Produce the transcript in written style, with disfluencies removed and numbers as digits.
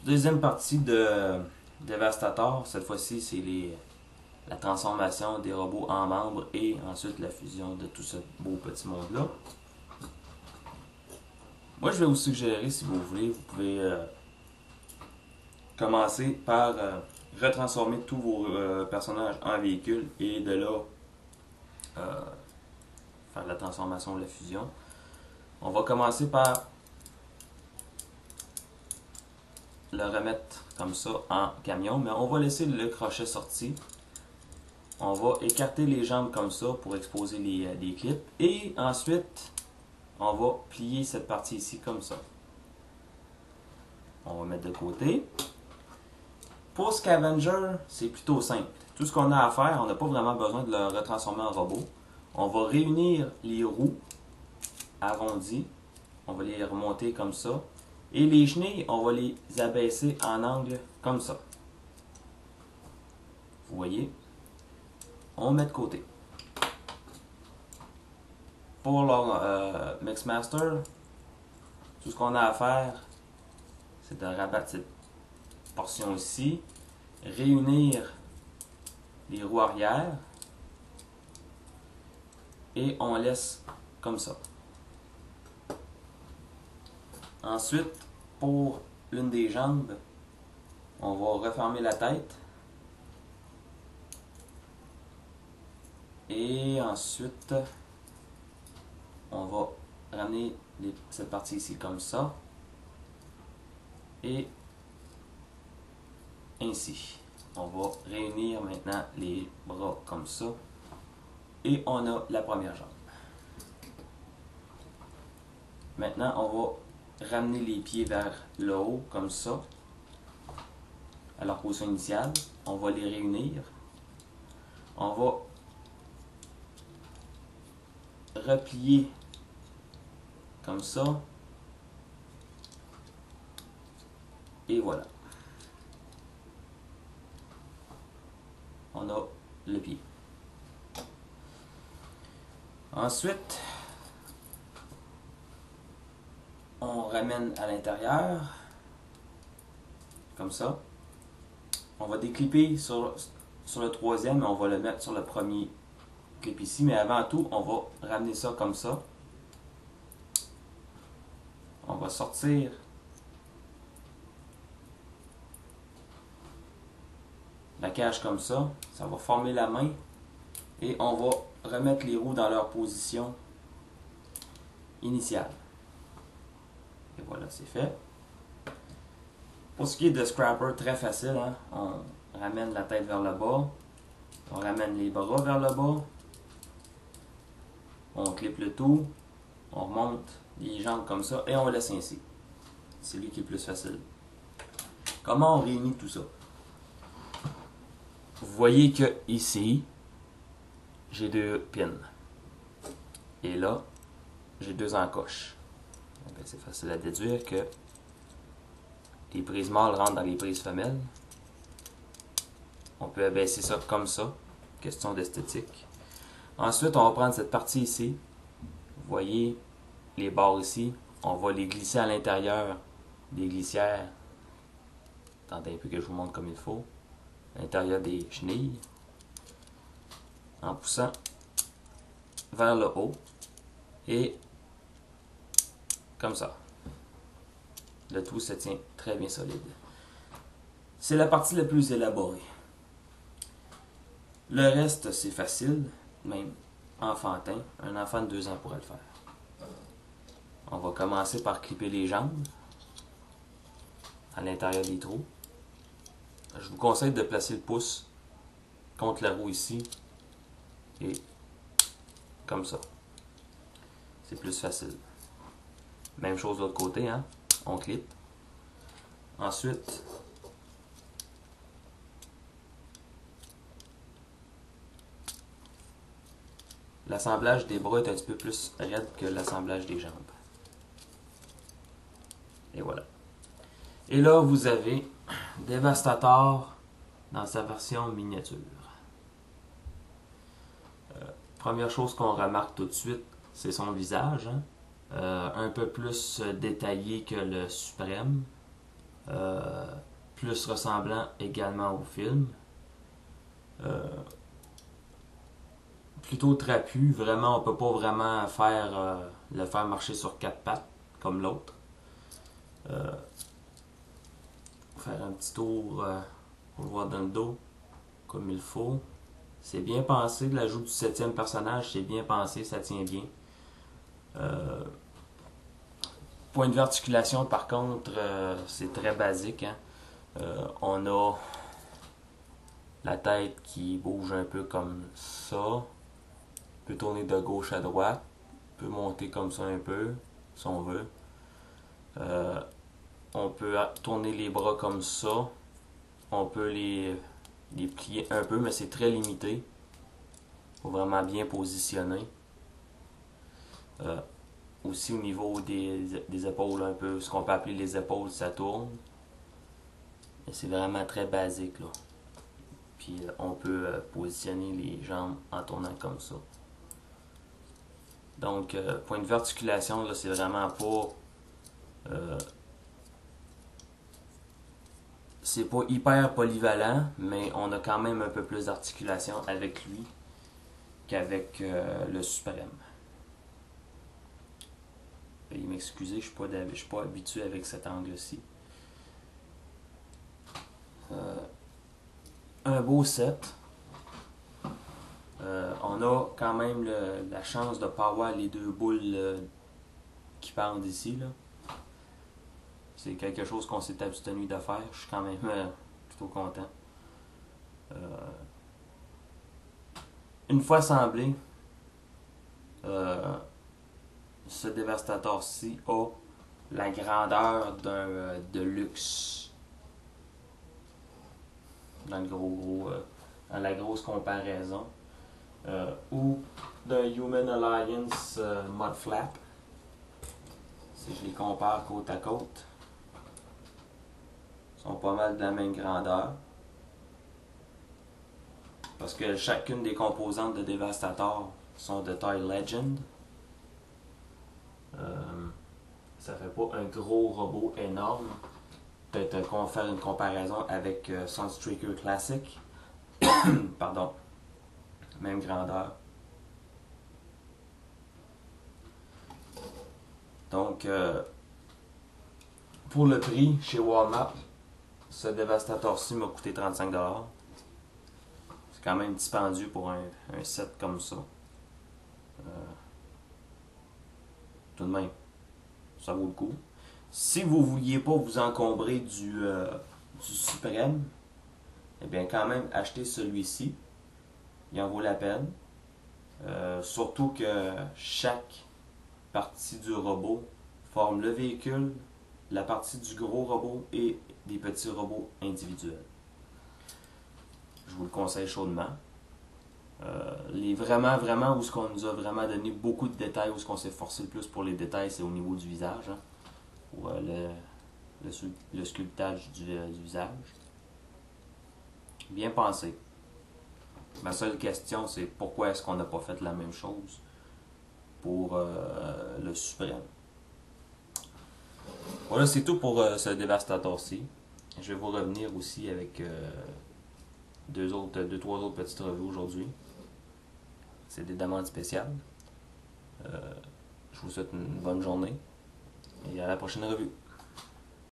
Deuxième partie de Devastator. Cette fois-ci, c'est la transformation des robots en membres et ensuite la fusion de tout ce beau petit monde-là. Moi, je vais vous suggérer, si vous voulez, vous pouvez commencer par retransformer tous vos personnages en véhicules et de là faire la transformation ou la fusion. On va commencer par le remettre comme ça en camion, mais on va laisser le crochet sorti. On va écarter les jambes comme ça pour exposer les clips et ensuite on va plier cette partie ici comme ça. On va mettre de côté. Pour Scavenger, c'est plutôt simple. Tout ce qu'on a à faire, on n'a pas vraiment besoin de le retransformer en robot. On va réunir les roues arrondies. On va les remonter comme ça. Et les chenilles, on va les abaisser en angle comme ça. Vous voyez? On met de côté. Pour leur Mixmaster, tout ce qu'on a à faire, c'est de rabattre cette portion ici, réunir les roues arrière et on laisse comme ça. Ensuite, pour une des jambes, on va refermer la tête. Et ensuite, on va ramener cette partie ici comme ça. Et ainsi. On va réunir maintenant les bras comme ça. Et on a la première jambe. Maintenant, on va ramener les pieds vers le haut comme ça. À leur position initiale. On va les réunir. On va replier comme ça. Et voilà. On a le pied. Ensuite, on ramène à l'intérieur, comme ça. On va déclipper sur le troisième, et on va le mettre sur le premier clip ici. Mais avant tout, on va ramener ça comme ça. On va sortir la cage comme ça. Ça va former la main. Et on va remettre les roues dans leur position initiale. Et voilà, c'est fait. Pour ce qui est de Scrapper, très facile. Hein? On ramène la tête vers le bas. On ramène les bras vers le bas. On clip le tout. On remonte les jambes comme ça. Et on laisse ainsi. C'est lui qui est le plus facile. Comment on réunit tout ça? Vous voyez que ici, j'ai deux pins. Et là, j'ai deux encoches. C'est facile à déduire que les prises mâles rentrent dans les prises femelles. On peut abaisser ça comme ça. Question d'esthétique. Ensuite, on va prendre cette partie ici. Vous voyez les barres ici. On va les glisser à l'intérieur des glissières. Attendez un peu que je vous montre comme il faut. À l'intérieur des chenilles. En poussant vers le haut. Et comme ça. Le tout se tient très bien solide. C'est la partie la plus élaborée. Le reste, c'est facile, même enfantin. Un enfant de 2 ans pourrait le faire. On va commencer par clipper les jambes à l'intérieur des trous. Je vous conseille de placer le pouce contre la roue ici et comme ça. C'est plus facile. Même chose de l'autre côté, hein? On clip. Ensuite, l'assemblage des bras est un petit peu plus raide que l'assemblage des jambes. Et voilà. Et là, vous avez Devastator dans sa version miniature. Première chose qu'on remarque tout de suite, c'est son visage. Hein? Un peu plus détaillé que le Suprême. plus ressemblant également au film. Plutôt trapu, vraiment on peut pas vraiment le faire marcher sur quatre pattes comme l'autre. Faire un petit tour pour le voir dans le dos comme il faut. C'est bien pensé, l'ajout du septième personnage, c'est bien pensé, ça tient bien. Point de vue articulation, par contre, c'est très basique. Hein. On a la tête qui bouge un peu comme ça, peut tourner de gauche à droite, peut monter comme ça un peu, si on veut. On peut tourner les bras comme ça, on peut les plier un peu, mais c'est très limité. Il faut vraiment bien positionner. Aussi au niveau des épaules, un peu, ce qu'on peut appeler les épaules, ça tourne. Mais c'est vraiment très basique, là. Puis on peut positionner les jambes en tournant comme ça. Donc, point de vue articulation, là, c'est vraiment pas... c'est pas hyper polyvalent, mais on a quand même un peu plus d'articulation avec lui qu'avec le Suprême. Veuillez m'excuser, je suis pas habitué avec cet angle-ci. Un beau set. On a quand même la chance de ne pas avoir les deux boules qui pendent ici. Là. C'est quelque chose qu'on s'est abstenu de faire. Je suis quand même plutôt content. Une fois assemblé, ce Devastator-ci a la grandeur d'un de luxe. Dans la grosse comparaison. Ou d'un Human Alliance Mudflap. Si je les compare côte à côte, ils sont pas mal de la même grandeur. Parce que chacune des composantes de Devastator sont de taille Legend. Ça fait pas un gros robot énorme. Peut-être qu'on va faire une comparaison avec Sunstreaker Classic. Pardon. Même grandeur. Donc, pour le prix, chez Walmart, ce Devastator-ci m'a coûté 35$. C'est quand même dispendieux pour un set comme ça. Tout de même, ça vaut le coup. Si vous ne vouliez pas vous encombrer du Suprême, eh bien quand même achetez celui-ci. Il en vaut la peine. Surtout que chaque partie du robot forme le véhicule, la partie du gros robot et des petits robots individuels. Je vous le conseille chaudement. Vraiment, où ce qu'on nous a vraiment donné beaucoup de détails, où ce qu'on s'est forcé le plus pour les détails, c'est au niveau du visage. Hein, ou le sculptage du visage. Bien pensé. Ma seule question, c'est pourquoi est-ce qu'on n'a pas fait la même chose pour le Suprême. Voilà, c'est tout pour ce Devastator-ci. Je vais vous revenir aussi avec trois autres petites revues aujourd'hui. C'est des demandes spéciales. Je vous souhaite une bonne journée et à la prochaine revue.